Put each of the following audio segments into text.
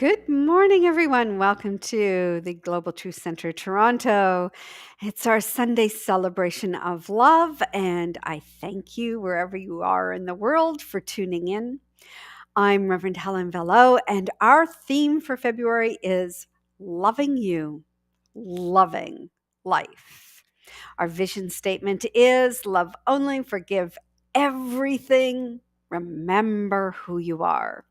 Good morning, everyone. Welcome to the Global Truth Center Toronto. It's our Sunday celebration of love, and I thank you wherever you are in the world for tuning in. I'm Reverend Helen Velo, and our theme for February is loving you, loving life. Our vision statement is love only, forgive everything, remember who you are.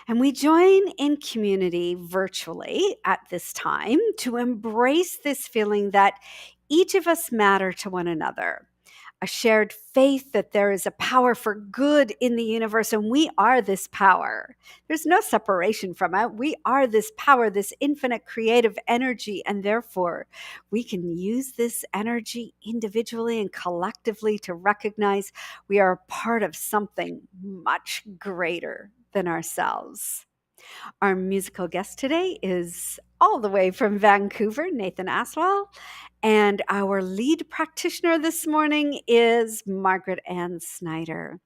And we join in community virtually at this time to embrace this feeling that each of us matter to one another. A shared faith that there is a power for good in the universe, and we are this power. There's no separation from it. We are this power, this infinite creative energy, and therefore we can use this energy individually and collectively to recognize we are a part of something much greater than ourselves. Our musical guest today is all the way from Vancouver, Nathan Aswell. And our lead practitioner this morning is Margaret Ann Snyder.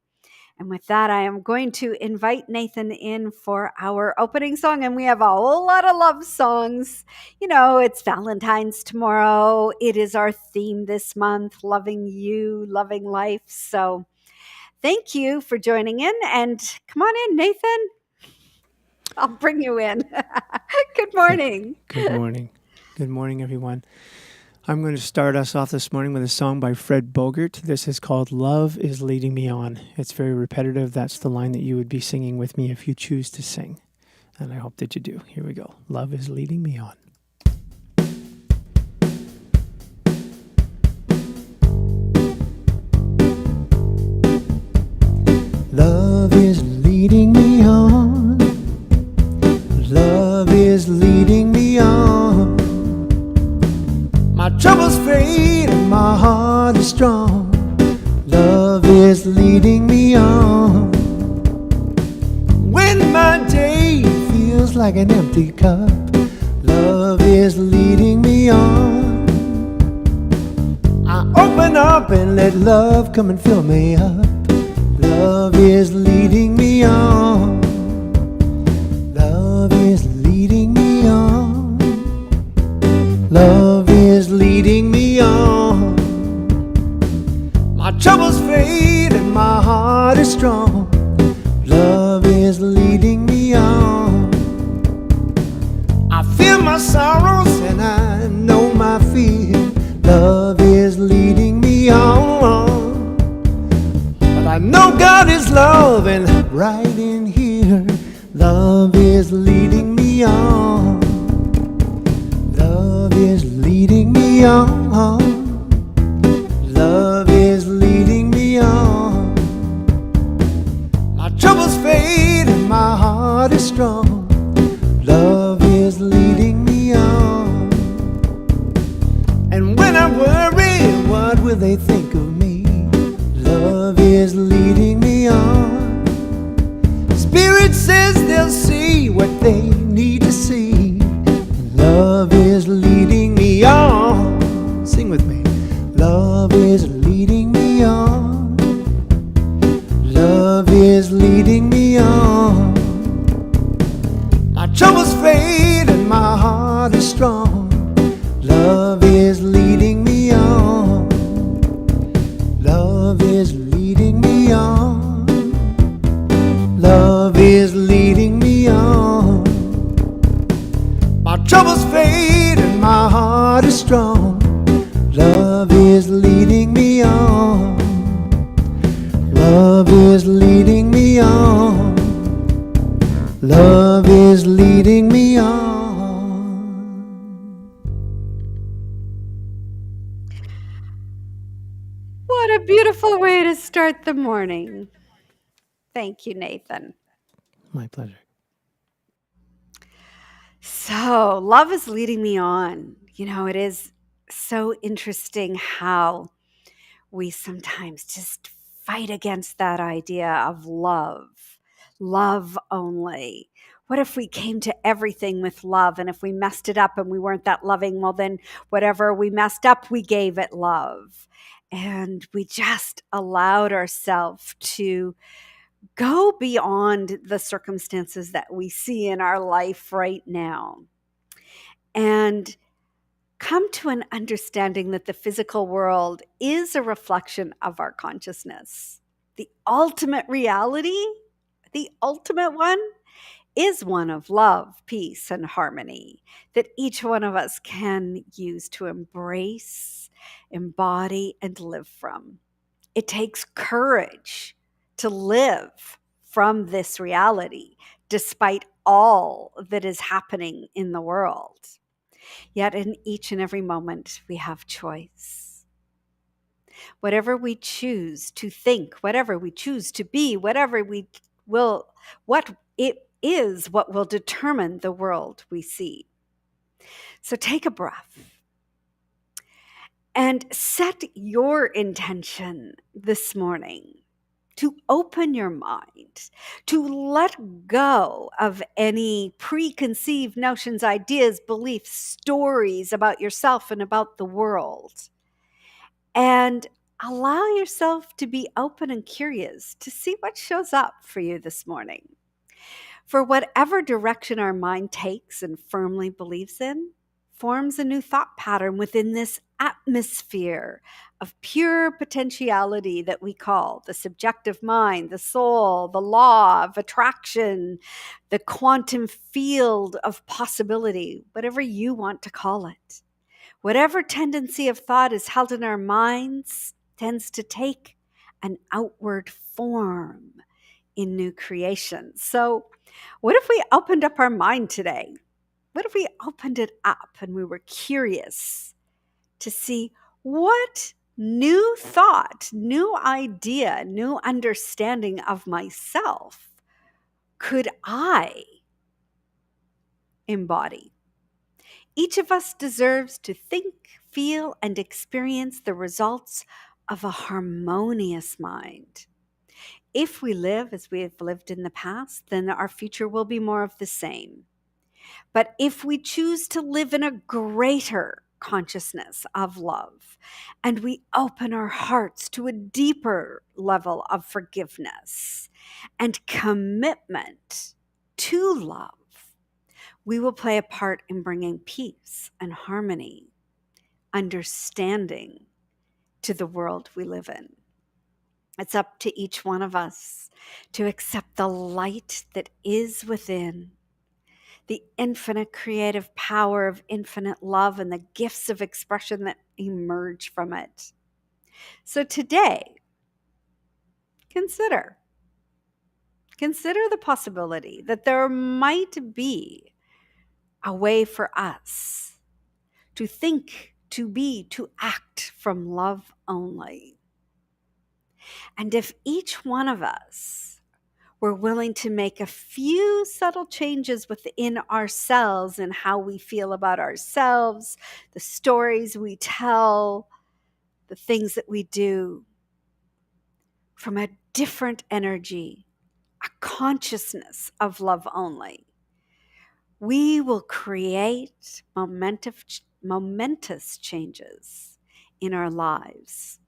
And with that, I am going to invite Nathan in for our opening song. And we have a whole lot of love songs. You know, it's Valentine's tomorrow. It is our theme this month, loving you, loving life. So thank you for joining in. And come on in, Nathan. I'll bring you in. Good morning. Good morning. Good morning, everyone. I'm going to start us off this morning with a song by Fred Bogart. This is called Love is Leading Me On. It's very repetitive. That's the line that you would be singing with me if you choose to sing. And I hope that you do. Here we go. Love is leading me on. Love is leading me on. Love is leading me on. My troubles fade and my heart is strong. Love is leading me on. When my day feels like an empty cup, love is leading me on. I open up and let love come and fill me up. Love is leading me on. Love is leading me on. Love is leading me on. My troubles fade and my heart is strong. Love is leading me on. I feel my sorrows and I know my fear. Love is leading me on. But I know God is love, and right in here, love is leading me on. Love is leading me on. Love is leading me on. My troubles fade and my heart is strong. Love is leading me on. And when I worry, what will they think of me? Love is leading me on. Spirit says they'll see what they need to see. Love is leading me on. Sing with me. Love is leading me on. Love is leading me on. My troubles fade and my heart is strong. Love is leading me on. Love is leading me on. Love is leading me on. My troubles fade and my heart is strong. Love is leading me on. Love is leading me on. Love is leading me on. What a beautiful way to start the morning. Thank you, Nathan. My pleasure. So, love is leading me on. You know, it is so interesting how we sometimes just fight against that idea of love only. What if we came to everything with love? And if we messed it up and we weren't that loving, well, then whatever we messed up, we gave it love. And we just allowed ourselves to go beyond the circumstances that we see in our life right now and come to an understanding that the physical world is a reflection of our consciousness. The ultimate reality, the ultimate one, is one of love, peace, and harmony that each one of us can use to embrace, embody, and live from. It takes courage to live from this reality despite all that is happening in the world. Yet in each and every moment, we have choice. Whatever we choose to think, whatever we choose to be, whatever we will, what it is what will determine the world we see. So take a breath and set your intention this morning to open your mind, to let go of any preconceived notions, ideas, beliefs, stories about yourself and about the world, and allow yourself to be open and curious to see what shows up for you this morning. For whatever direction our mind takes and firmly believes in, forms a new thought pattern within this atmosphere of pure potentiality that we call the subjective mind, the soul, the law of attraction, the quantum field of possibility, whatever you want to call it. Whatever tendency of thought is held in our minds tends to take an outward form in new creation. So, what if we opened up our mind today? What if we opened it up and we were curious to see what new thought, new idea, new understanding of myself could I embody? Each of us deserves to think, feel, and experience the results of a harmonious mind. If we live as we have lived in the past, then our future will be more of the same. But if we choose to live in a greater consciousness of love, and we open our hearts to a deeper level of forgiveness and commitment to love, we will play a part in bringing peace and harmony, understanding to the world we live in. It's up to each one of us to accept the light that is within, the infinite creative power of infinite love and the gifts of expression that emerge from it. So today, consider the possibility that there might be a way for us to think, to be, to act from love only. And if each one of us were willing to make a few subtle changes within ourselves and how we feel about ourselves, the stories we tell, the things that we do, from a different energy, a consciousness of love only, we will create momentous changes in our lives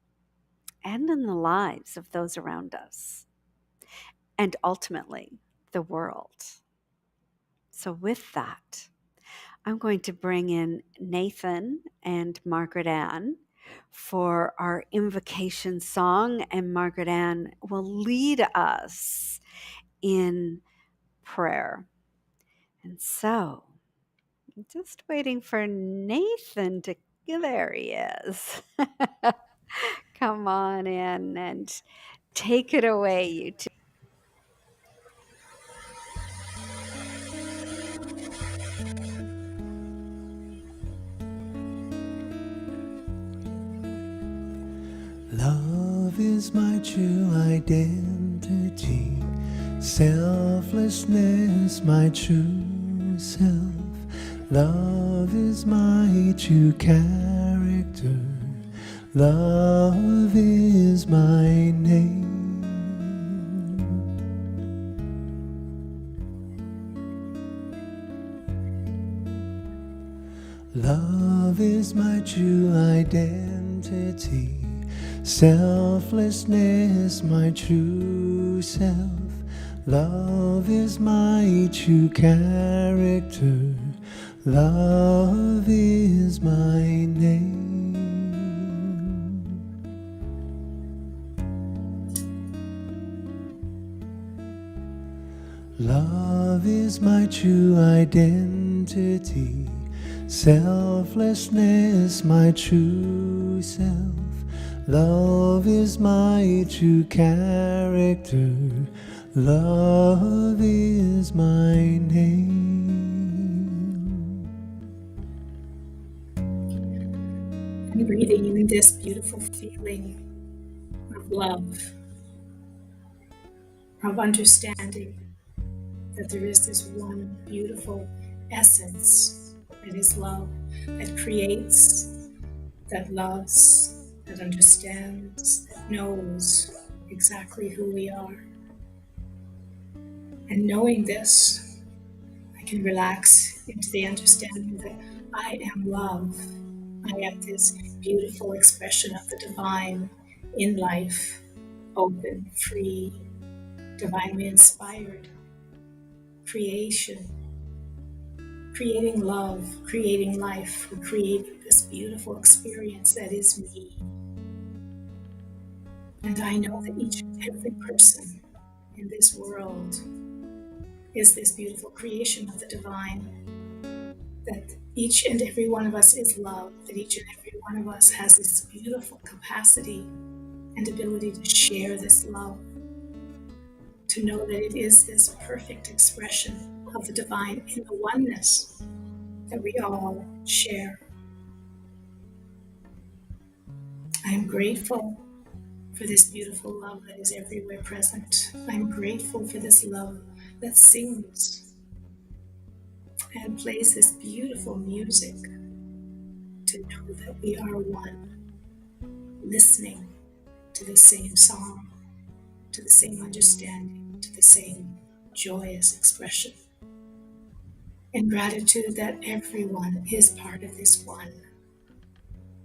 and in the lives of those around us, and ultimately the world. So with that, I'm going to bring in Nathan and Margaret Ann for our invocation song, and Margaret Ann will lead us in prayer. And so, I'm just waiting for Nathan to, there he is. Come on in and take it away, you two. Love is my true identity, selflessness my true self. Love is my true character, love is my name. Love is my true identity, selflessness my true self. Love is my true character. Love is my name. Love is my true identity. Selflessness, my true self. Love is my true character. Love is my name. And breathing in this beautiful feeling of love, of understanding that there is this one beautiful essence that is love, that creates, that loves, that understands, that knows exactly who we are. And knowing this, I can relax into the understanding that I am love. I am this beautiful expression of the divine in life, open, free, divinely inspired, creation, creating love, creating life, creating this beautiful experience that is me. And I know that each and every person in this world is this beautiful creation of the divine, that each and every one of us is love, that each and every one of us has this beautiful capacity and ability to share this love, to know that it is this perfect expression of the divine in the oneness that we all share. I am grateful for this beautiful love that is everywhere present. I'm grateful for this love that sings and plays this beautiful music to know that we are one, listening to the same song, to the same understanding, to the same joyous expression. In gratitude that everyone is part of this one,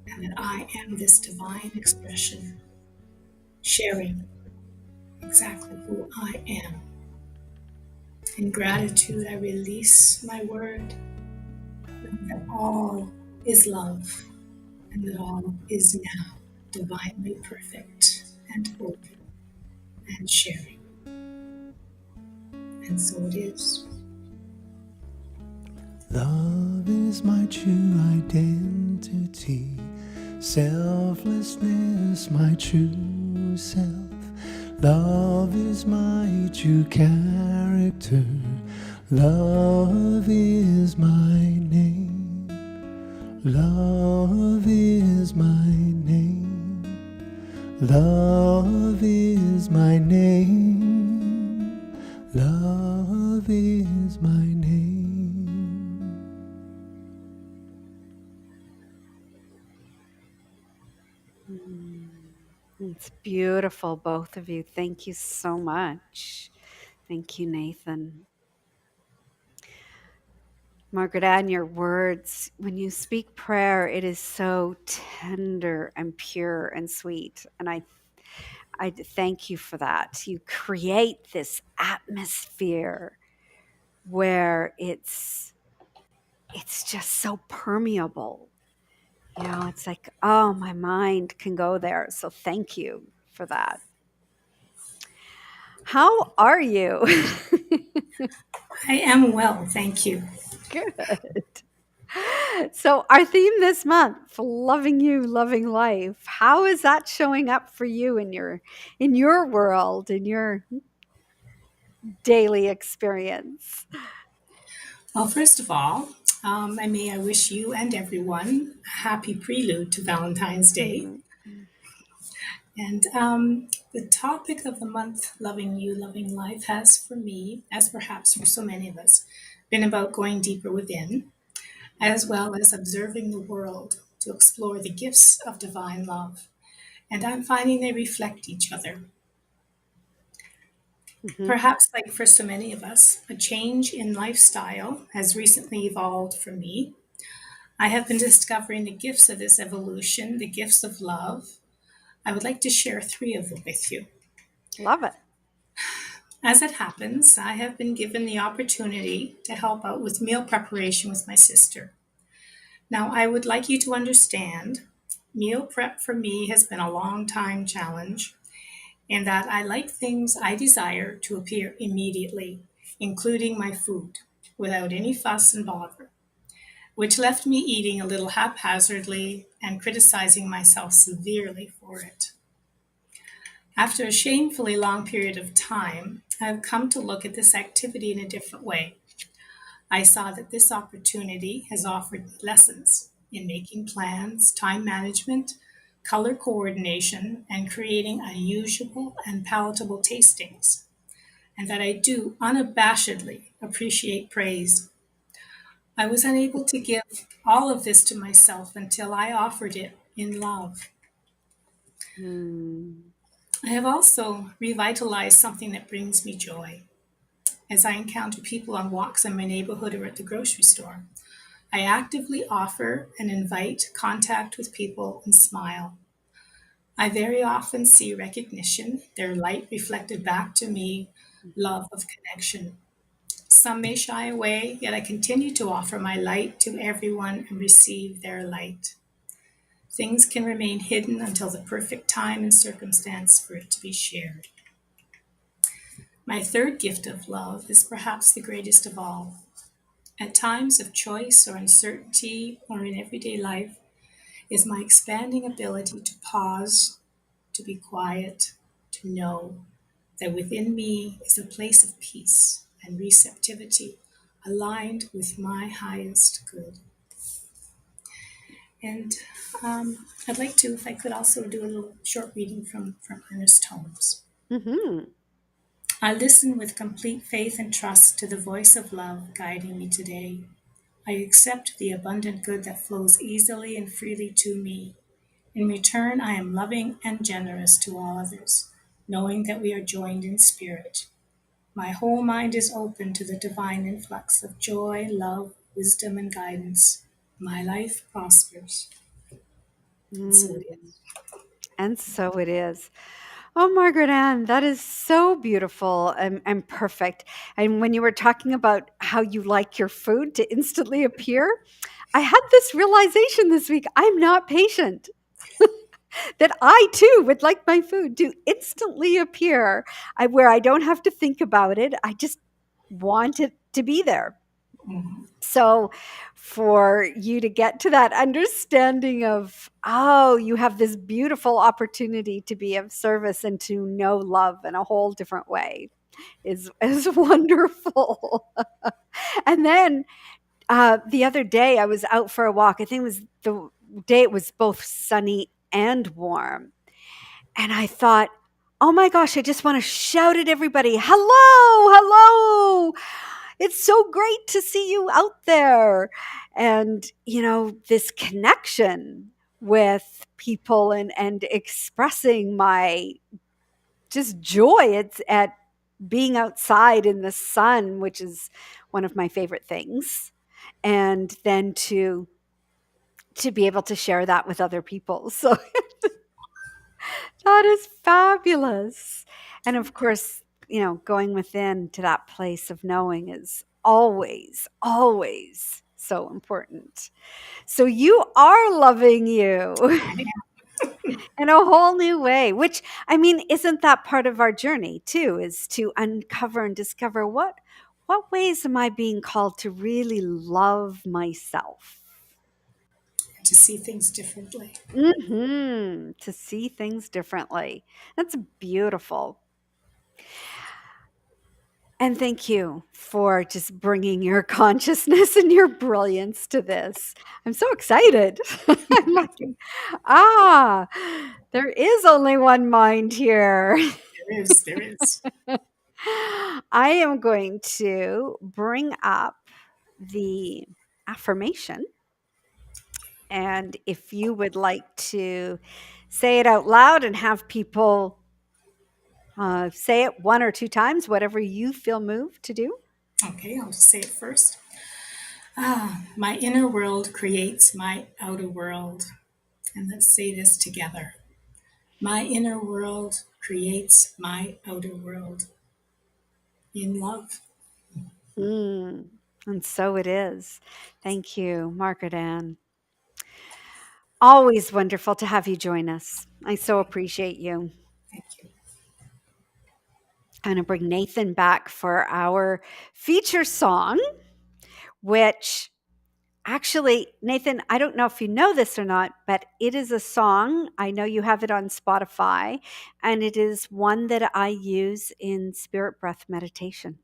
and that I am this divine expression, sharing exactly who I am. In gratitude, I release my word that all is love and that all is now divinely perfect and open and sharing. And so it is. Love is my true identity. Selflessness, my true self. Love is my true character. Love is my name. Love is my name. Love is my name. Love is my name. It's beautiful, both of you. Thank you so much. Thank you, Nathan. Margaret Ann, your words, when you speak prayer, it is so tender and pure and sweet. And I thank you for that. You create this atmosphere where it's just so permeable. You know, it's like, oh, my mind can go there. So thank you for that. How are you? I am well, thank you. Good. So our theme this month, loving you, loving life. How is that showing up for you in your world, in your daily experience? Well, first of all, I wish you and everyone a happy prelude to Valentine's Day. Mhm. And the topic of the month, Loving You, Loving Life, has for me, as perhaps for so many of us, been about going deeper within, as well as observing the world to explore the gifts of divine love. And I'm finding they reflect each other. Mhm. Perhaps, like for so many of us, a change in lifestyle has recently evolved for me. I have been discovering the gifts of this evolution, the gifts of love. I would like to share three of them with you. Love it. As it happens, I have been given the opportunity to help out with meal preparation with my sister. Now, I would like you to understand meal prep for me has been a long time challenge, in that I like things I desire to appear immediately, including my food, without any fuss and bother, which left me eating a little haphazardly and criticizing myself severely for it. After a shamefully long period of time, I have come to look at this activity in a different way. I saw that this opportunity has offered me lessons in making plans, time management, color coordination, and creating unusual and palatable tastings, and that I do unabashedly appreciate praise. I was unable to give all of this to myself until I offered it in love. Mm. I have also revitalized something that brings me joy. As I encounter people on walks in my neighborhood or at the grocery store, I actively offer and invite contact with people and smile. I very often see recognition, their light reflected back to me, love of connection. Some may shy away, yet I continue to offer my light to everyone and receive their light. Things can remain hidden until the perfect time and circumstance for it to be shared. My third gift of love is perhaps the greatest of all. At times of choice or uncertainty or in everyday life, is my expanding ability to pause, to be quiet, to know that within me is a place of peace and receptivity aligned with my highest good. And I'd like to, if I could, also do a little short reading from Ernest Holmes. Hmm. I listen with complete faith and trust to the voice of love guiding me today. I accept the abundant good that flows easily and freely to me. In return, I am loving and generous to all others, knowing that we are joined in spirit. My whole mind is open to the divine influx of joy, love, wisdom, and guidance. My life prospers. And so it Mm. is. And so it is. Oh, Margaret Ann, that is so beautiful and perfect. And when you were talking about how you like your food to instantly appear, I had this realization this week. I'm not patient, that I too would like my food to instantly appear where I don't have to think about it. I just want it to be there. Mhm. So, for you to get to that understanding of, oh, you have this beautiful opportunity to be of service and to know love in a whole different way is wonderful. And then the other day, I was out for a walk. I think it was the day it was both sunny and warm. And I thought, oh my gosh, I just want to shout at everybody, hello, hello. It's so great to see you out there. And, this connection with people and expressing my just joy. It's at being outside in the sun, which is one of my favorite things. And then to be able to share that with other people. So that is fabulous. And of course, going within to that place of knowing is always, always so important. So you are loving you in a whole new way, which I mean, isn't that part of our journey too, is to uncover and discover what ways am I being called to really love myself? To see things differently. To see things differently. That's beautiful. And thank you for just bringing your consciousness and your brilliance to this. I'm so excited. I'm like, ah, there is only one mind here. There is, there is. I am going to bring up the affirmation. And if you would like to say it out loud and have people say it one or two times, whatever you feel moved to do. Okay, I'll just say it first. My inner world creates my outer world. And let's say this together. My inner world creates my outer world. in love. Mm, and so it is. Thank you, Margaret Ann. Always wonderful to have you join us. I so appreciate you. Thank you. I'm going to bring Nathan back for our feature song, which actually, Nathan, I don't know if you know this or not, but it is a song. I know you have it on Spotify, and it is one that I use in spirit breath meditation.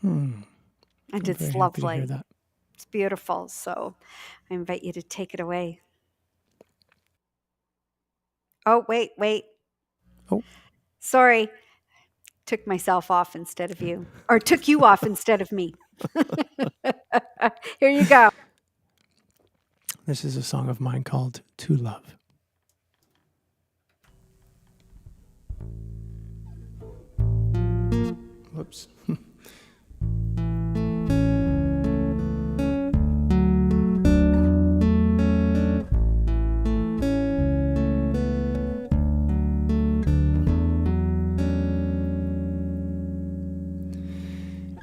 I'm And very it's happy to hear lovely. that. It's beautiful. So I invite you to take it away. Oh, wait. Oh. Sorry. Took myself off instead of you, or took you off instead of me. Here you go. This is a song of mine called To Love. Whoops.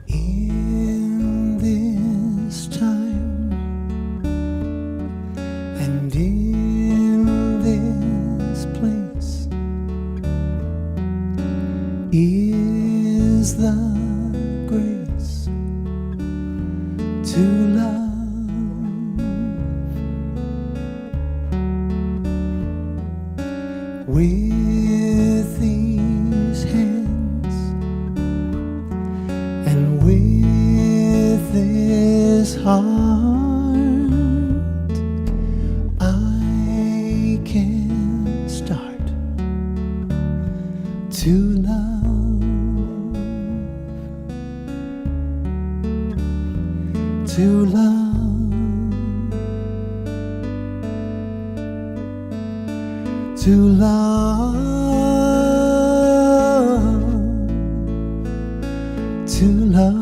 In this time and in this place is the grace to love. With these hands and with this heart, I can start to love, to love, to love, to love.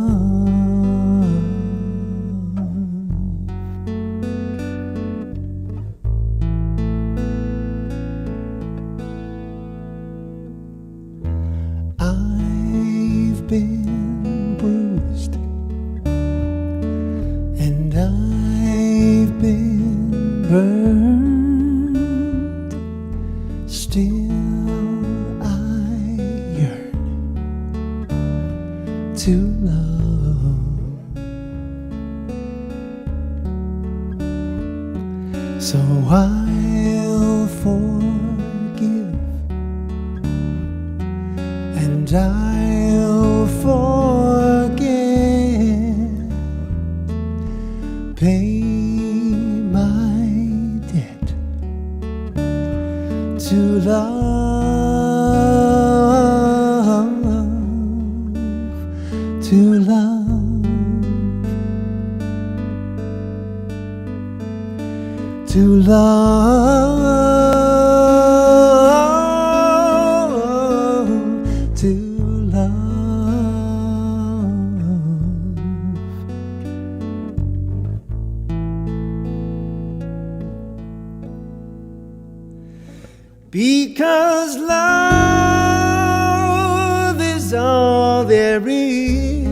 I've been bruised and I've been burned. Still I yearn to love. So I'll forgive and I'll forget, pay my debt to love, to love, to love, to love. Because love is all there is,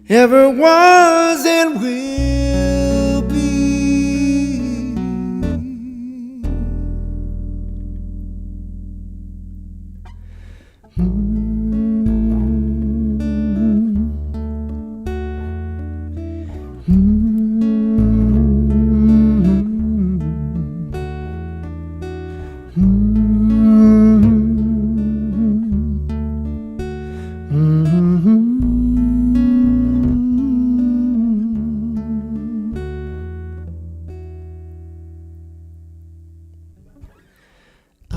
ever was and will be. I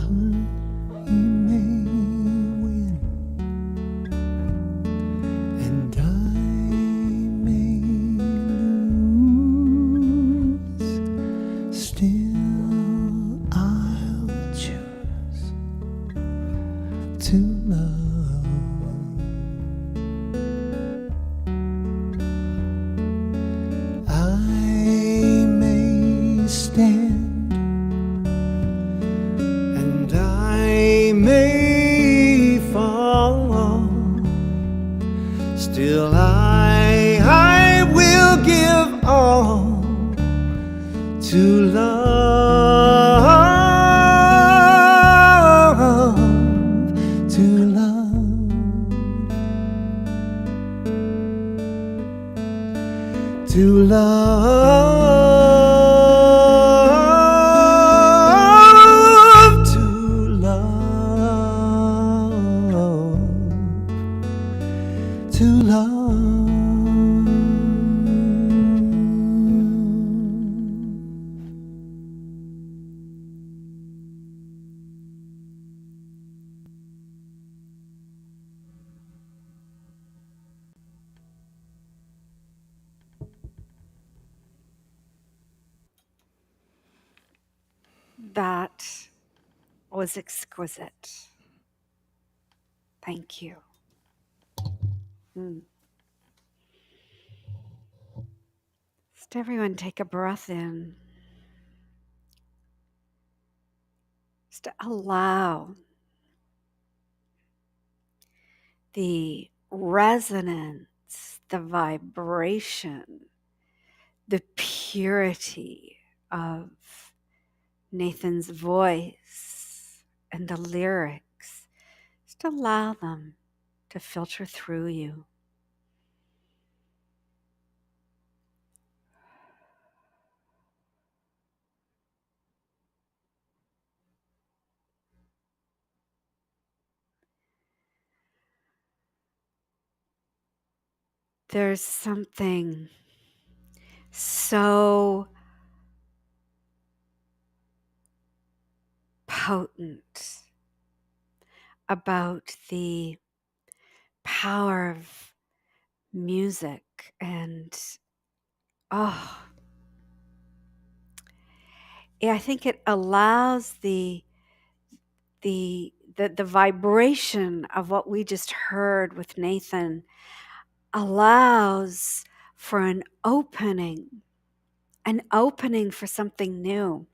may win and I may lose, still I'll choose to love. I may stand and I may to love. That was exquisite. Thank you. Just everyone take a breath in. Just allow the resonance, the vibration, the purity of Nathan's voice and the lyrics. Just allow them to filter through you. There's something so potent about the power of music and I think it allows the vibration of what we just heard with Nathan allows for an opening for something new,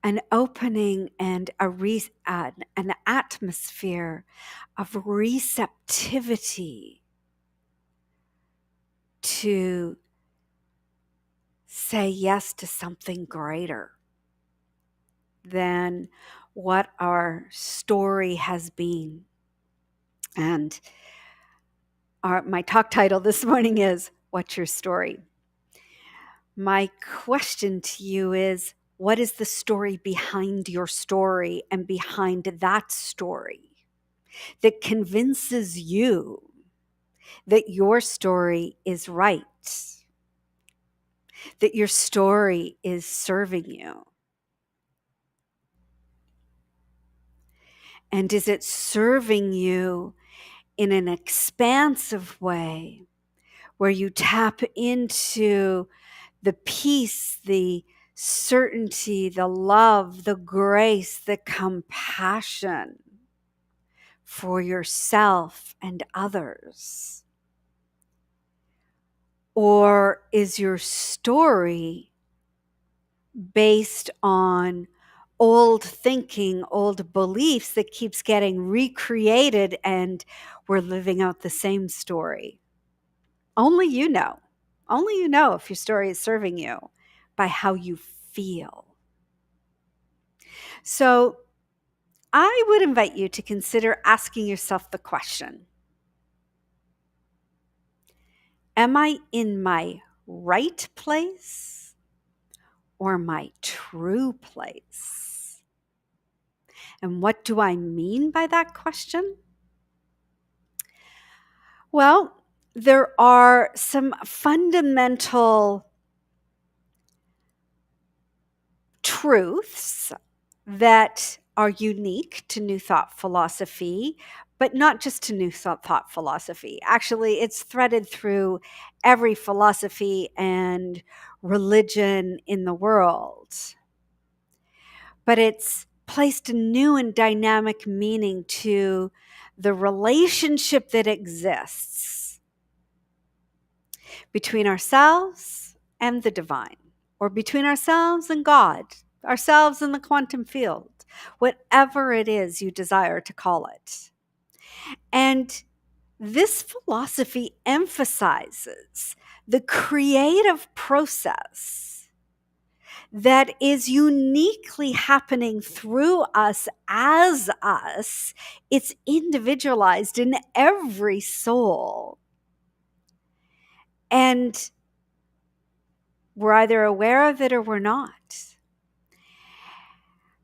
an opening and an atmosphere of receptivity to say yes to something greater than what our story has been. And my talk title this morning is, What's Your Story? My question to you is, what is the story behind your story and behind that story that convinces you that your story is right, that your story is serving you? And is it serving you in an expansive way where you tap into the peace, the certainty, the love, the grace, the compassion for yourself and others? Or is your story based on old thinking, old beliefs that keeps getting recreated and we're living out the same story? Only you know. Only you know if your story is serving you by how you feel. So I would invite you to consider asking yourself the question, am I in my right place or my true place? And what do I mean by that question? Well, there are some fundamental truths that are unique to New Thought philosophy, but not just to New Thought philosophy. Actually, it's threaded through every philosophy and religion in the world. But it's placed a new and dynamic meaning to the relationship that exists between ourselves and the divine, or between ourselves and God, ourselves and the quantum field, whatever it is you desire to call it. And this philosophy emphasizes the creative process that is uniquely happening through us as us. It's individualized in every soul. And We're either aware of it or we're not.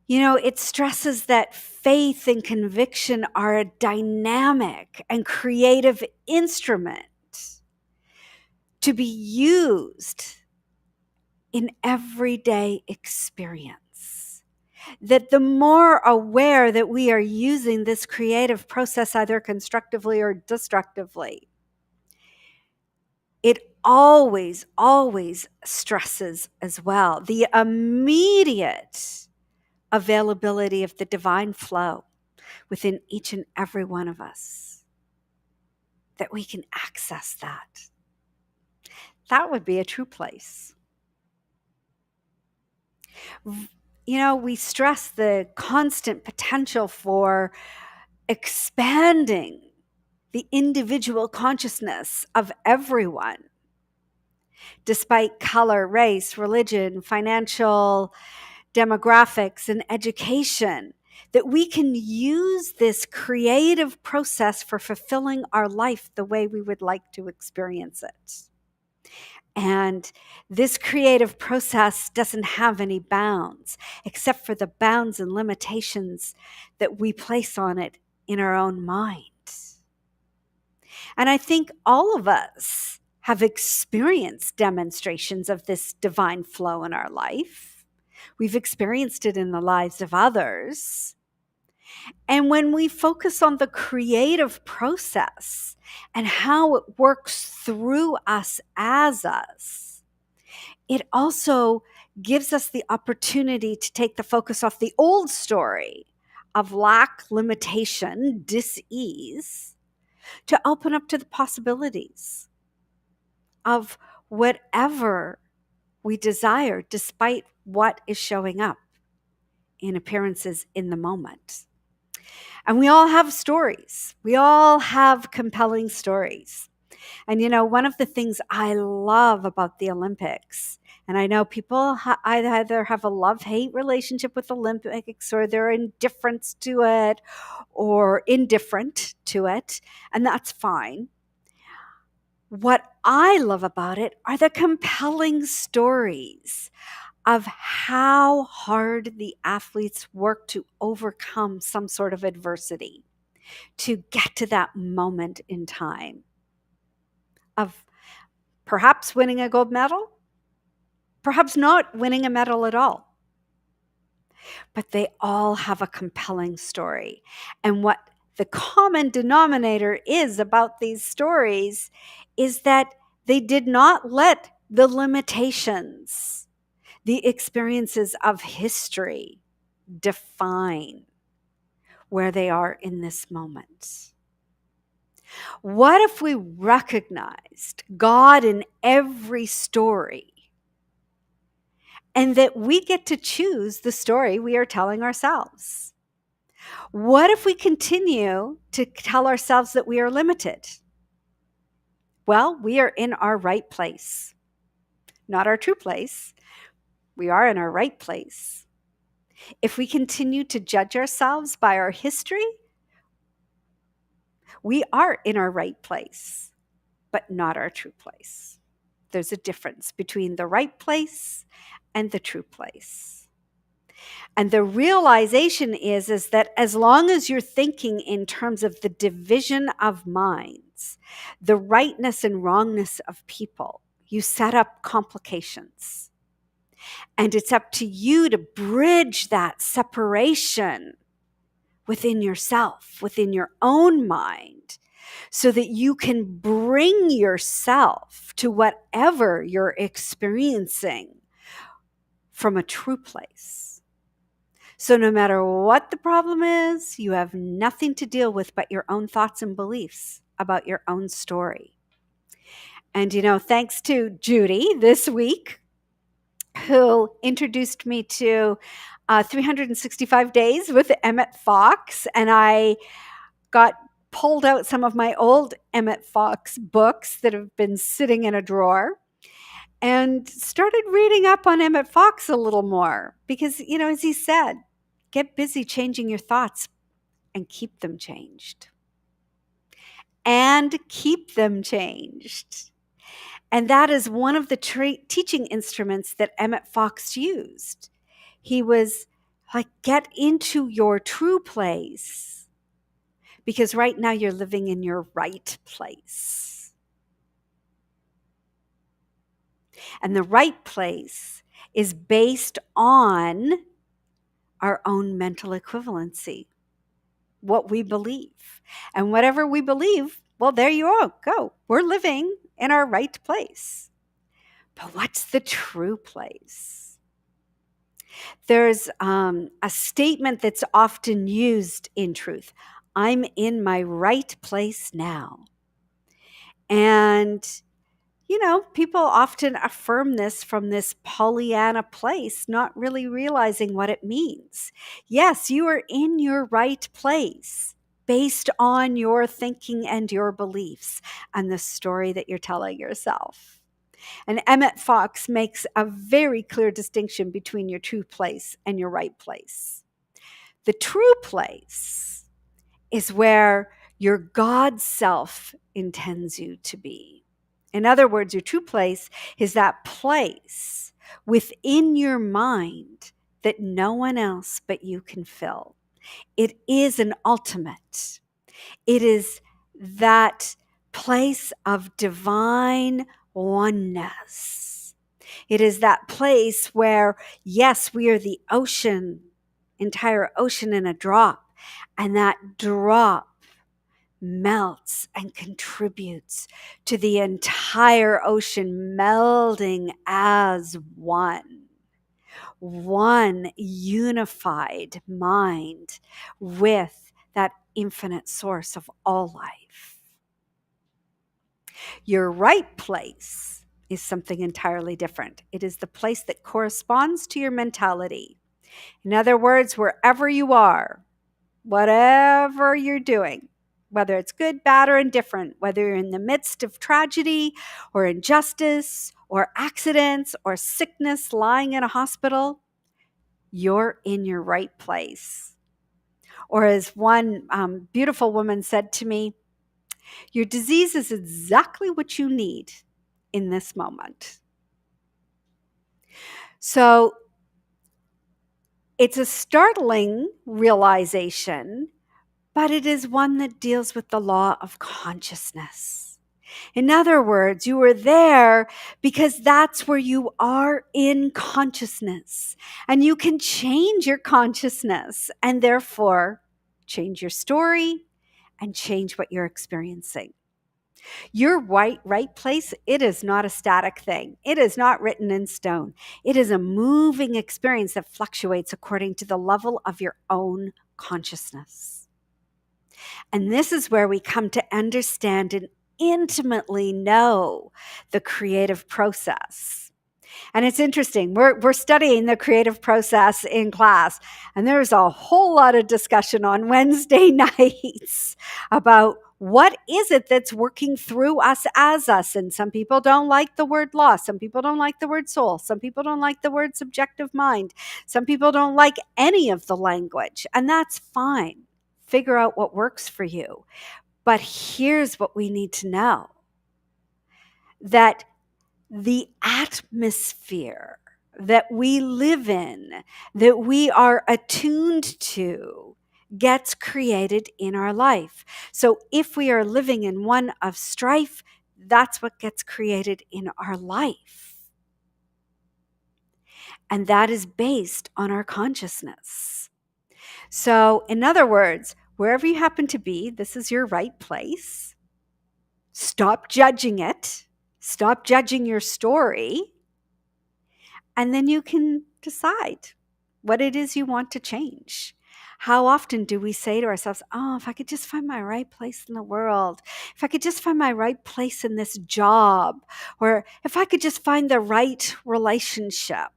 It stresses that faith and conviction are a dynamic and creative instrument to be used in everyday experience. That the more aware that we are using this creative process, either constructively or destructively, it always, always stresses as well the immediate availability of the divine flow within each and every one of us, that we can access that. That would be a true place. We stress the constant potential for expanding the individual consciousness of everyone, despite color, race, religion, financial demographics, and education, that we can use this creative process for fulfilling our life the way we would like to experience it. And this creative process doesn't have any bounds, except for the bounds and limitations that we place on it in our own mind. And I think all of us have experienced demonstrations of this divine flow in our life. We've experienced it in the lives of others. And when we focus on the creative process and how it works through us as us, it also gives us the opportunity to take the focus off the old story of lack, limitation, dis-ease, to open up to the possibilities of whatever we desire, despite what is showing up in appearances in the moment. And we all have stories. We all have compelling stories. And one of the things I love about the Olympics, and I know people either have a love-hate relationship with Olympics, or they're indifferent to it, or indifferent to it, and that's fine. What I love about it are the compelling stories of how hard the athletes work to overcome some sort of adversity, to get to that moment in time of perhaps winning a gold medal, perhaps not winning a medal at all. But they all have a compelling story. And what the common denominator is about these stories is that they did not let the limitations, the experiences of history, define where they are in this moment. What if we recognized God in every story, and that we get to choose the story we are telling ourselves? What if we continue to tell ourselves that we are limited? Well, we are in our right place, not our true place. We are in our right place. If we continue to judge ourselves by our history, we are in our right place, but not our true place. There's a difference between the right place and the true place. And the realization is that as long as you're thinking in terms of the division of minds, the rightness and wrongness of people, you set up complications. And it's up to you to bridge that separation within yourself, within your own mind, so that you can bring yourself to whatever you're experiencing from a true place. So no matter what the problem is, you have nothing to deal with but your own thoughts and beliefs about your own story. And thanks to Judy this week, who introduced me to 365 Days with Emmett Fox, and I got pulled out some of my old Emmett Fox books that have been sitting in a drawer, and started reading up on Emmett Fox a little more, because, as he said, get busy changing your thoughts and keep them changed. And keep them changed. And that is one of the teaching instruments that Emmett Fox used. He was like, get into your true place, because right now you're living in your right place. And the right place is based on our own mental equivalency, what we believe. And whatever we believe, well, there you go. We're living in our right place. But what's the true place? There's a statement that's often used in truth. I'm in my right place now. And, people often affirm this from this Pollyanna place, not really realizing what it means. Yes, you are in your right place based on your thinking and your beliefs and the story that you're telling yourself. And Emmett Fox makes a very clear distinction between your true place and your right place. The true place is where your God self intends you to be. In other words, your true place is that place within your mind that no one else but you can fill. It is an ultimate. It is that place of divine oneness. It is that place where, yes, we are the ocean, entire ocean in a drop, and that drop melts and contributes to the entire ocean, melding as one unified mind with that infinite source of all life. Your right place is something entirely different. It is the place that corresponds to your mentality. In other words, wherever you are, whatever you're doing, whether it's good, bad, or indifferent, whether you're in the midst of tragedy or injustice or accidents or sickness lying in a hospital, you're in your right place. Or as one beautiful woman said to me, your disease is exactly what you need in this moment. So it's a startling realization, but it is one that deals with the law of consciousness. In other words, you are there because that's where you are in consciousness, and you can change your consciousness and therefore change your story and change what you're experiencing. Your right place, it is not a static thing. It is not written in stone. It is a moving experience that fluctuates according to the level of your own consciousness. And this is where we come to understand and intimately know the creative process. And it's interesting. We're studying the creative process in class, and there's a whole lot of discussion on Wednesday nights about what is it that's working through us as us. And some people don't like the word law. Some people don't like the word soul. Some people don't like the word subjective mind. Some people don't like any of the language, and that's fine. Figure out what works for you. But here's what we need to know, that the atmosphere that we live in, that we are attuned to, gets created in our life. So if we are living in one of strife, that's what gets created in our life. And that is based on our consciousness. So in other words, wherever you happen to be, this is your right place. Stop judging it. Stop judging your story. And then you can decide what it is you want to change. How often do we say to ourselves, oh, if I could just find my right place in the world, if I could just find my right place in this job, or if I could just find the right relationship.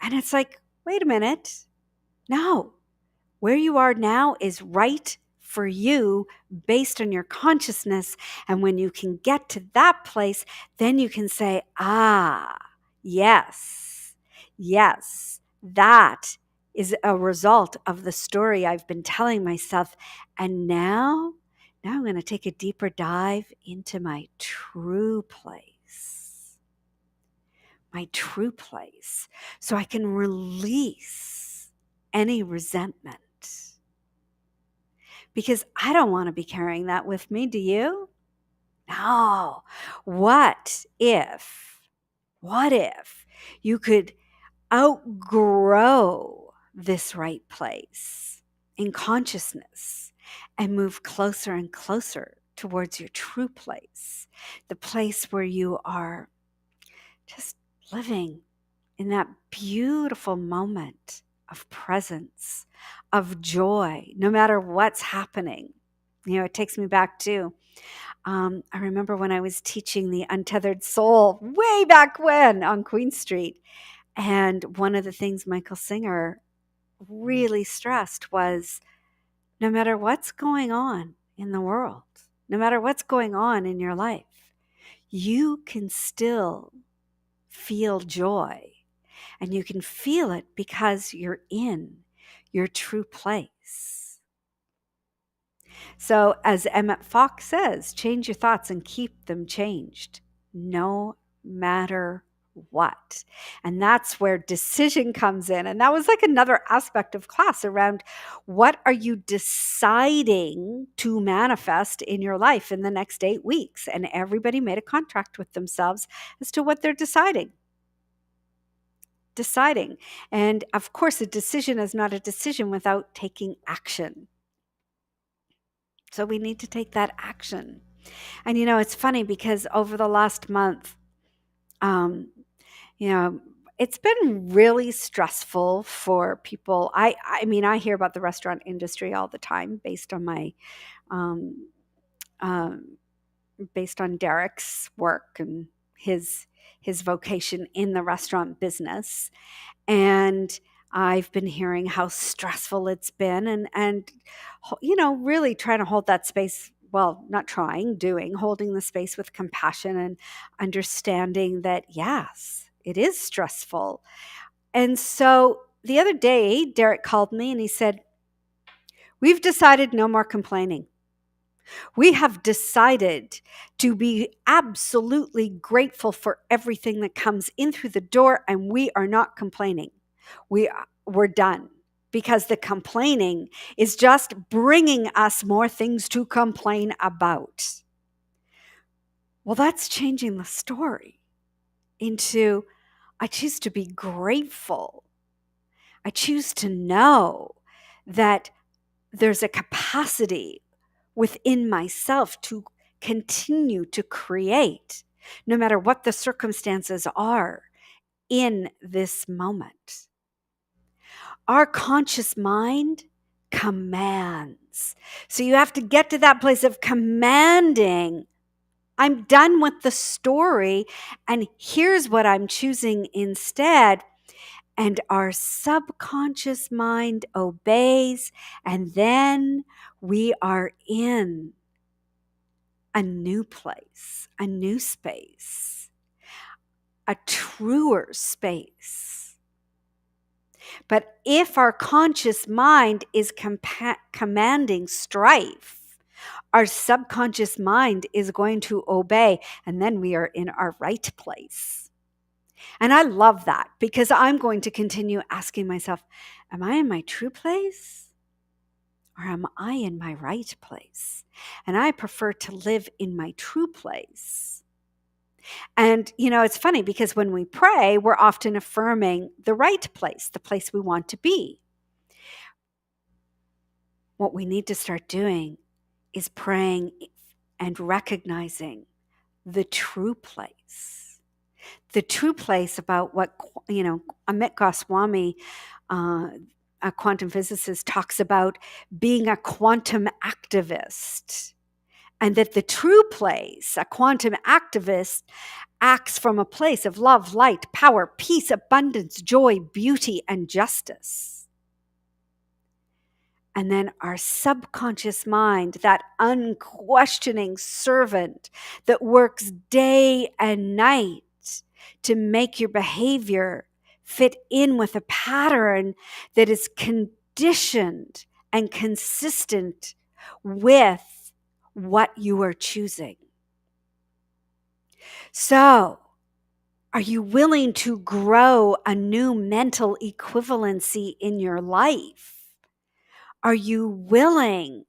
And it's like, wait a minute. No, where you are now is right for you based on your consciousness. And when you can get to that place, then you can say, yes, that is a result of the story I've been telling myself. And now Now I'm going to take a deeper dive into my true place. My true place. So I can release any resentment. Because I don't want to be carrying that with me. Do you? No. What if you could outgrow this right place in consciousness and move closer and closer towards your true place, the place where you are just living in that beautiful moment of presence, of joy, no matter what's happening. It takes me back to, I remember when I was teaching the Untethered Soul way back when on Queen Street. And one of the things Michael Singer really stressed was no matter what's going on in the world, no matter what's going on in your life, you can still feel joy. And you can feel it because you're in your true place. So, as Emmett Fox says, change your thoughts and keep them changed, no matter what. And that's where decision comes in. And that was like another aspect of class around what are you deciding to manifest in your life in the next 8 weeks? And everybody made a contract with themselves as to what they're deciding. And of course, a decision is not a decision without taking action. So we need to take that action. And it's funny because over the last month, it's been really stressful for people. I mean, I hear about the restaurant industry all the time based on my, based on Derek's work and his vocation in the restaurant business. And I've been hearing how stressful it's been and really trying to hold that space. Well, not trying, holding the space with compassion and understanding that, yes, it is stressful. And so the other day, Derek called me and he said, "We've decided no more complaining. We have decided to be absolutely grateful for everything that comes in through the door, and we are not complaining. We're done, because the complaining is just bringing us more things to complain about." Well, that's changing the story into, I choose to be grateful. I choose to know that there's a capacity within myself to continue to create, no matter what the circumstances are in this moment. Our conscious mind commands. So you have to get to that place of commanding. I'm done with the story, and here's what I'm choosing instead. And our subconscious mind obeys, and then we are in a new place, a new space, a truer space. But if our conscious mind is commanding strife, our subconscious mind is going to obey, and then we are in our right place. And I love that, because I'm going to continue asking myself, am I in my true place? Or am I in my right place? And I prefer to live in my true place. And, it's funny because when we pray, we're often affirming the right place, the place we want to be. What we need to start doing is praying and recognizing the true place. The true place about what, Amit Goswami, a quantum physicist, talks about being a quantum activist. And that the true place, a quantum activist, acts from a place of love, light, power, peace, abundance, joy, beauty, and justice. And then our subconscious mind, that unquestioning servant that works day and night to make your behavior fit in with a pattern that is conditioned and consistent with what you are choosing. So, are you willing to grow a new mental equivalency in your life? Are you willing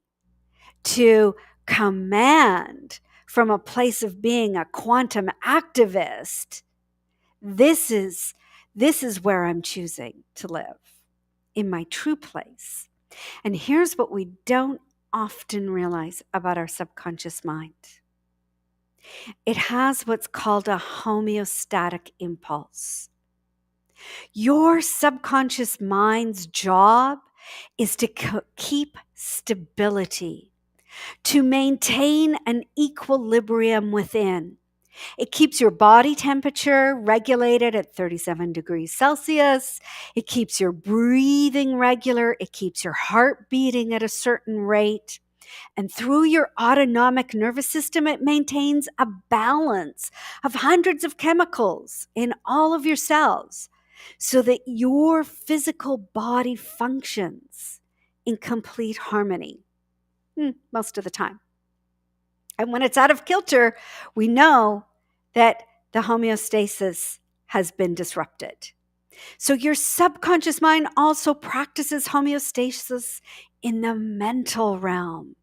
to command from a place of being a quantum activist? This is where I'm choosing to live, in my true place. And here's what we don't often realize about our subconscious mind. It has what's called a homeostatic impulse. Your subconscious mind's job is to keep stability, to maintain an equilibrium within. It keeps your body temperature regulated at 37 degrees Celsius. It keeps your breathing regular. It keeps your heart beating at a certain rate. And through your autonomic nervous system, it maintains a balance of hundreds of chemicals in all of your cells so that your physical body functions in complete harmony most of the time. And when it's out of kilter, we know that the homeostasis has been disrupted. So your subconscious mind also practices homeostasis in the mental realm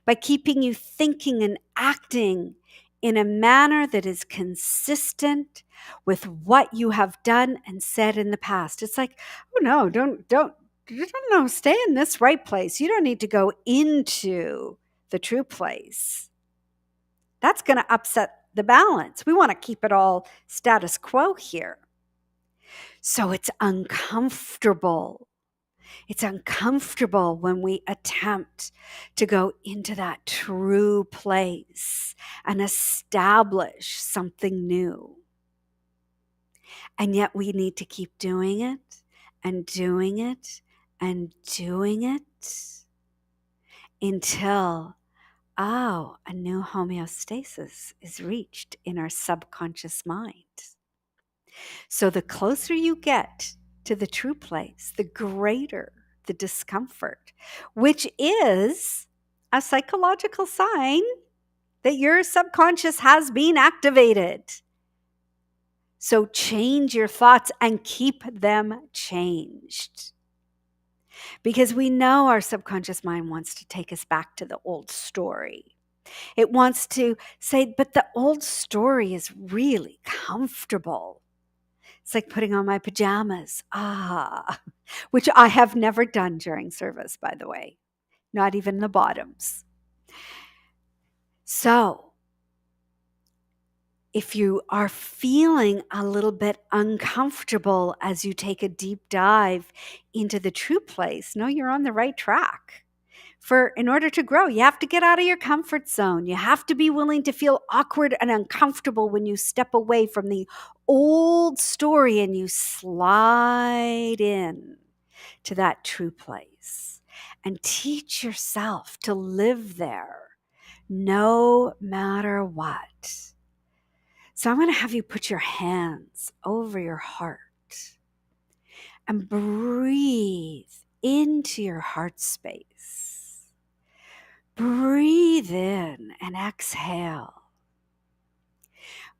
by keeping you thinking and acting in a manner that is consistent with what you have done and said in the past. It's like, oh no, don't stay in this right place. You don't need to go into the true place. That's going to upset the balance. We want to keep it all status quo here. So it's uncomfortable. It's uncomfortable when we attempt to go into that true place and establish something new. And yet we need to keep doing it and doing it and doing it until, a new homeostasis is reached in our subconscious mind. So the closer you get to the true place, the greater the discomfort, which is a psychological sign that your subconscious has been activated. So change your thoughts and keep them changed. Because we know our subconscious mind wants to take us back to the old story. It wants to say, but the old story is really comfortable. It's like putting on my pajamas, which I have never done during service, by the way, not even the bottoms. So if you are feeling a little bit uncomfortable as you take a deep dive into the true place, know you're on the right track. In order to grow, you have to get out of your comfort zone. You have to be willing to feel awkward and uncomfortable when you step away from the old story and you slide in to that true place and teach yourself to live there no matter what. So I'm going to have you put your hands over your heart and breathe into your heart space. Breathe in and exhale.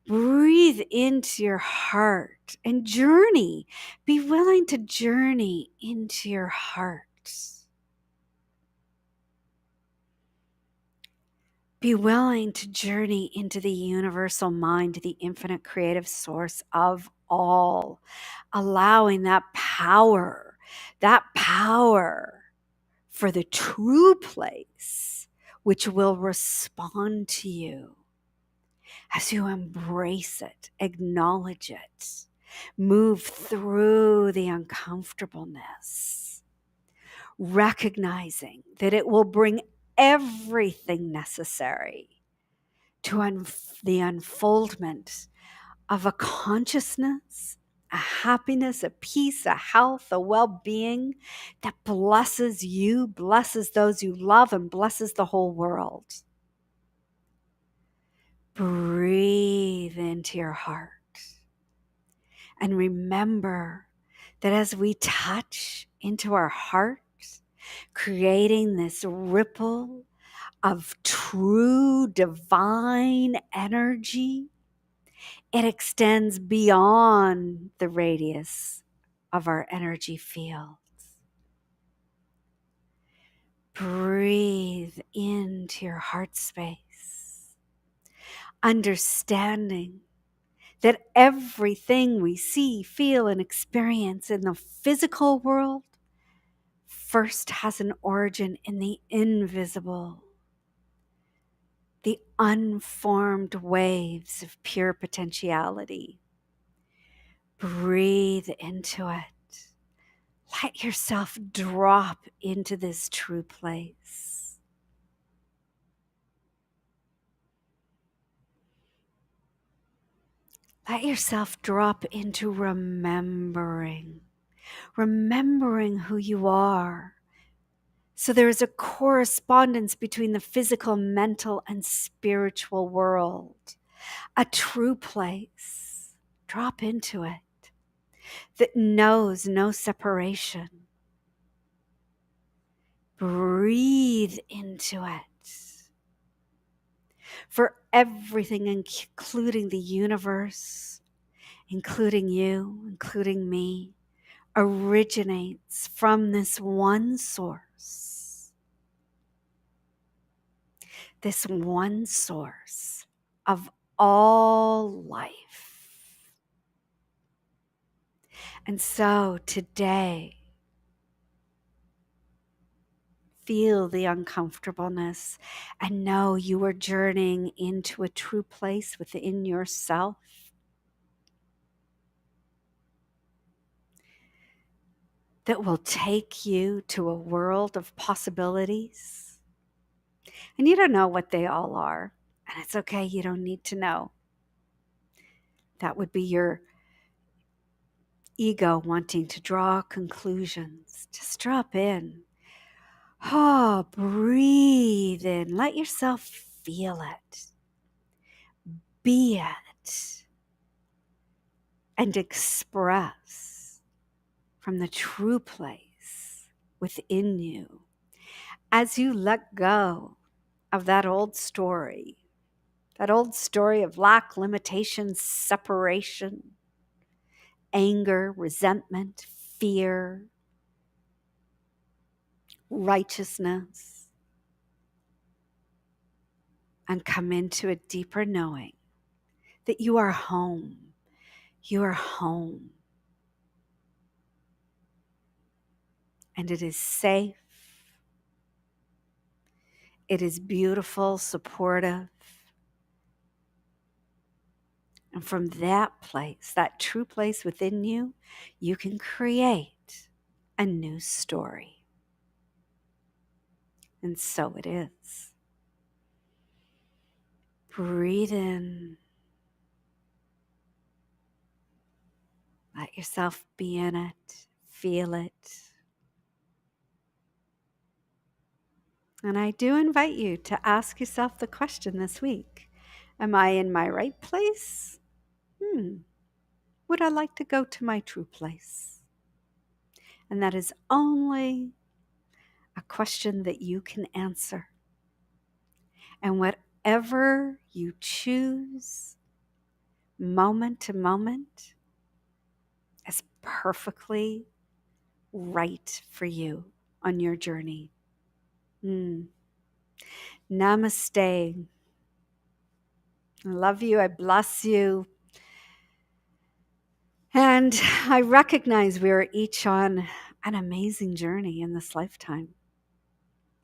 Breathe into your heart and journey. Be willing to journey into your heart. Be willing to journey into the universal mind, the infinite creative source of all, allowing that power for the true place, which will respond to you as you embrace it, acknowledge it, move through the uncomfortableness, recognizing that it will bring everything necessary to the unfoldment of a consciousness, a happiness, a peace, a health, a well-being that blesses you, blesses those you love, and blesses the whole world. Breathe into your heart and remember that as we touch into our heart, creating this ripple of true divine energy, it extends beyond the radius of our energy field. Breathe into your heart space, understanding that everything we see, feel, and experience in the physical world first has an origin in the invisible, the unformed waves of pure potentiality. Breathe into it. Let yourself drop into this true place. Let yourself drop into remembering who you are. So there is a correspondence between the physical, mental, and spiritual world, a true place. Drop into it that knows no separation. Breathe into it. For everything, including the universe, including you, including me, originates from this one source. This one source of all life. And so today, feel the uncomfortableness and know you are journeying into a true place within yourself. That will take you to a world of possibilities. And you don't know what they all are. And it's okay, you don't need to know. That would be your ego wanting to draw conclusions. Just drop in. Breathe in. Let yourself feel it. Be it. And express from the true place within you as you let go of that old story of lack, limitation, separation, anger, resentment, fear, righteousness, and come into a deeper knowing that you are home. You are home. And it is safe. It is beautiful, supportive. And from that place, that true place within you, you can create a new story. And so it is. Breathe in. Let yourself be in it. Feel it. And I do invite you to ask yourself the question this week. Am I in my right place? Would I like to go to my true place? And that is only a question that you can answer. And whatever you choose, moment to moment, is perfectly right for you on your journey. Namaste. I love you. I bless you. And I recognize we are each on an amazing journey in this lifetime.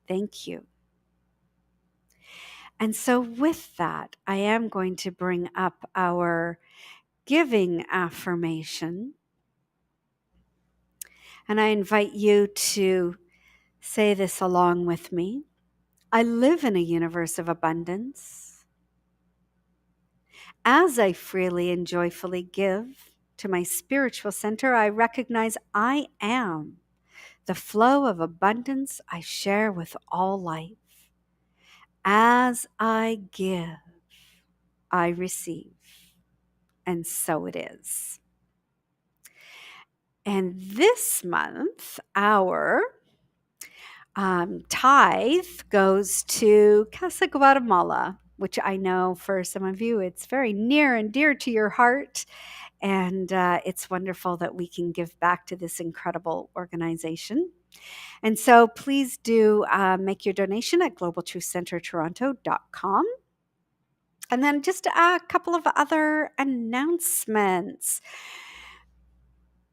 Thank you. And so with that, I am going to bring up our giving affirmation. And I invite you to say this along with me. I live in a universe of abundance. As I freely and joyfully give to my spiritual center, I recognize I am the flow of abundance I share with all life. As I give, I receive. And so it is. And this month, our tithe goes to Casa Guatemala, which I know for some of you, it's very near and dear to your heart. And it's wonderful that we can give back to this incredible organization. And so please do make your donation at globaltruthcentertoronto.com. And then just a couple of other announcements.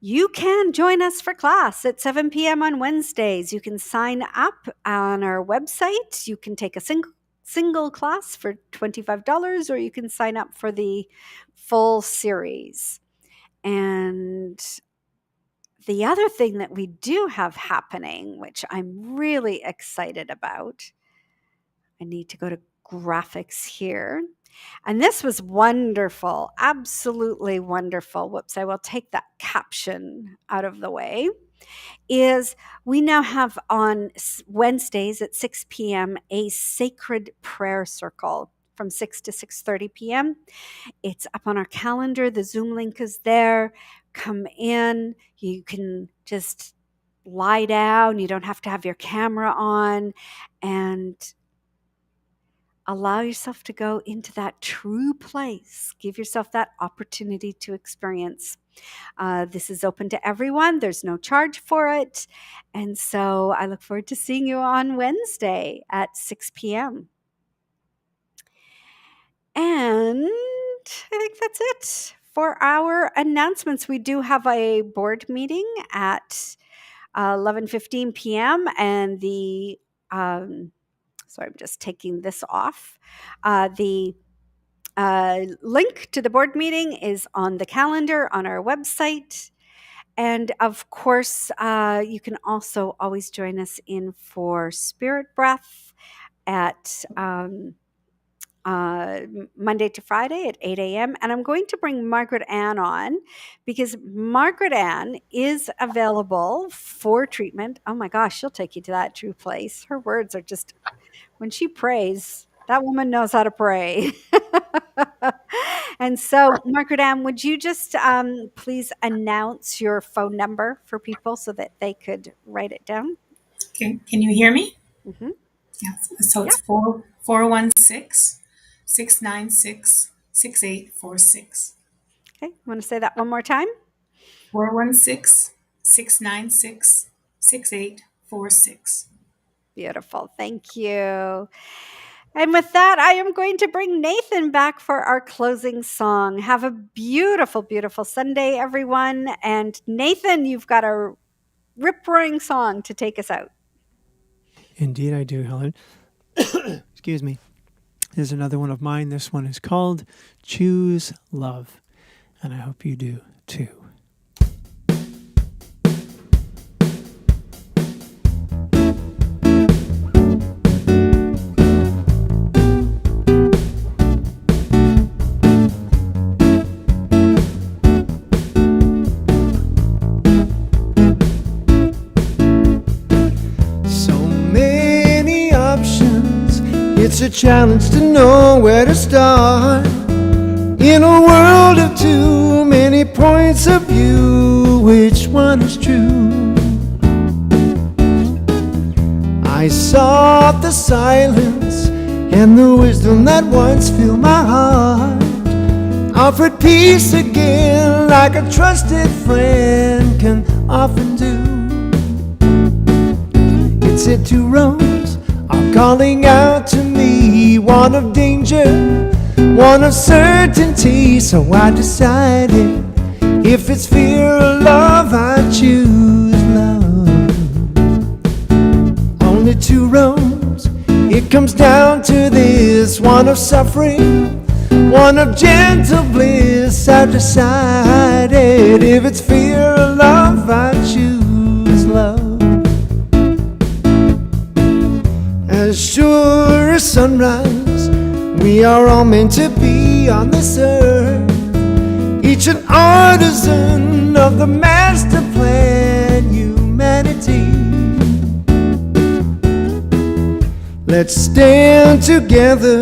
You can join us for class at 7 p.m. on Wednesdays. You can sign up on our website. You can take a single class for $25, or you can sign up for the full series. And the other thing that we do have happening, which I'm really excited about, I need to go to graphics here. And this was wonderful, absolutely wonderful. Whoops, I will take that caption out of the way. Is we now have on Wednesdays at 6 p.m. a sacred prayer circle from 6 to 6:30 p.m. It's up on our calendar. The Zoom link is there. Come in. You can just lie down. You don't have to have your camera on, and allow yourself to go into that true place. Give yourself that opportunity to experience. This is open to everyone. There's no charge for it. And so I look forward to seeing you on Wednesday at 6 p.m. And I think that's it for our announcements. We do have a board meeting at 11:15 p.m. and the sorry, I'm just taking this off. The link to the board meeting is on the calendar on our website. And of course, you can also always join us in for Spirit Breath at Monday to Friday at 8 a.m. And I'm going to bring Margaret Ann on because Margaret Ann is available for treatment. Oh my gosh, she'll take you to that true place. Her words are just, when she prays, that woman knows how to pray. And so, Margaret Ann, would you just please announce your phone number for people so that they could write it down? Okay, can you hear me? Mm-hmm. Yeah, so it's 416-696-6846. Okay, want to say that one more time? 416-696-6846. Beautiful. Thank you. And with that, I am going to bring Nathan back for our closing song. Have a beautiful, beautiful Sunday, everyone. And Nathan, you've got a rip-roaring song to take us out. Indeed, I do, Helen. Excuse me. There's another one of mine. This one is called Choose Love. And I hope you do too. It's a challenge to know where to start. In a world of too many points of view, which one is true? I sought the silence and the wisdom that once filled my heart, offered peace again like a trusted friend can often do. It said two roads are calling out to me, one of danger, one of certainty. So I decided, if it's fear or love, I choose love. Only two roads, it comes down to this, one of suffering, one of gentle bliss. I've decided, if it's fear or love, I choose love. As sure as sunrise, we are all meant to be on this earth, each an artisan of the master plan, humanity. Let's stand together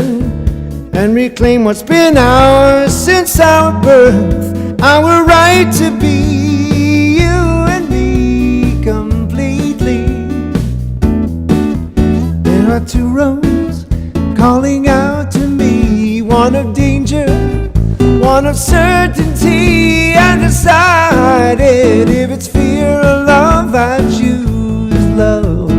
and reclaim what's been ours since our birth, our right to be you and me completely. are two roads calling out to me, one of danger, one of certainty. I decided if it's fear or love, I choose love.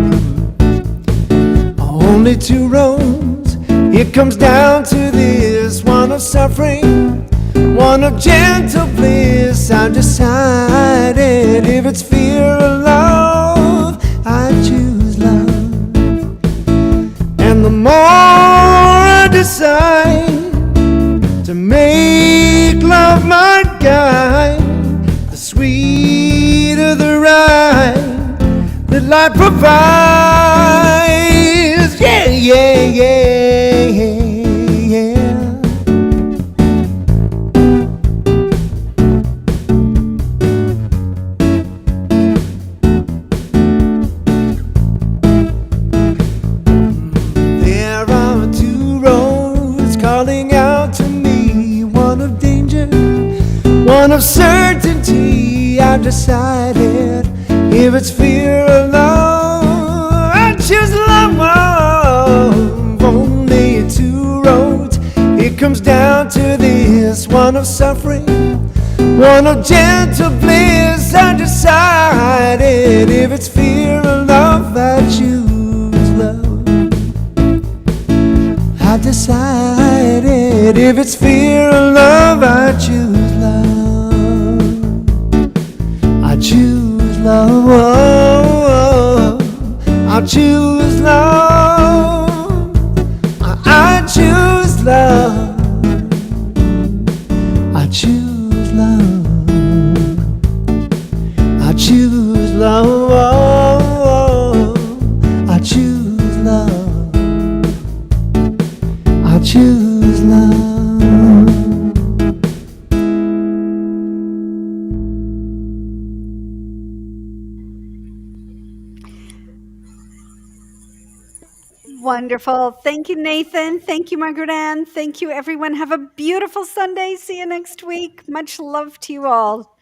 Only two roads, it comes down to this, one of suffering, one of gentle bliss. I've decided if it's fear or love, I choose love. And the more I decide to make love my guide, the sweeter the ride that life provides. Yeah, yeah, yeah, yeah. There are two roads calling out to me, one of danger, one of certainty. I've decided if it's fear or love, I choose love. Only two roads, it comes down to this, one of suffering, one of gentle bliss. I decided if it's fear or love, I choose love. I decided if it's fear or love, I choose love. I choose love. I choose love. I choose love. I choose love. I choose love. I choose love. I choose love. Wonderful. Thank you, Nathan. Thank you, Margaret Ann. Thank you, everyone. Have a beautiful Sunday. See you next week. Much love to you all.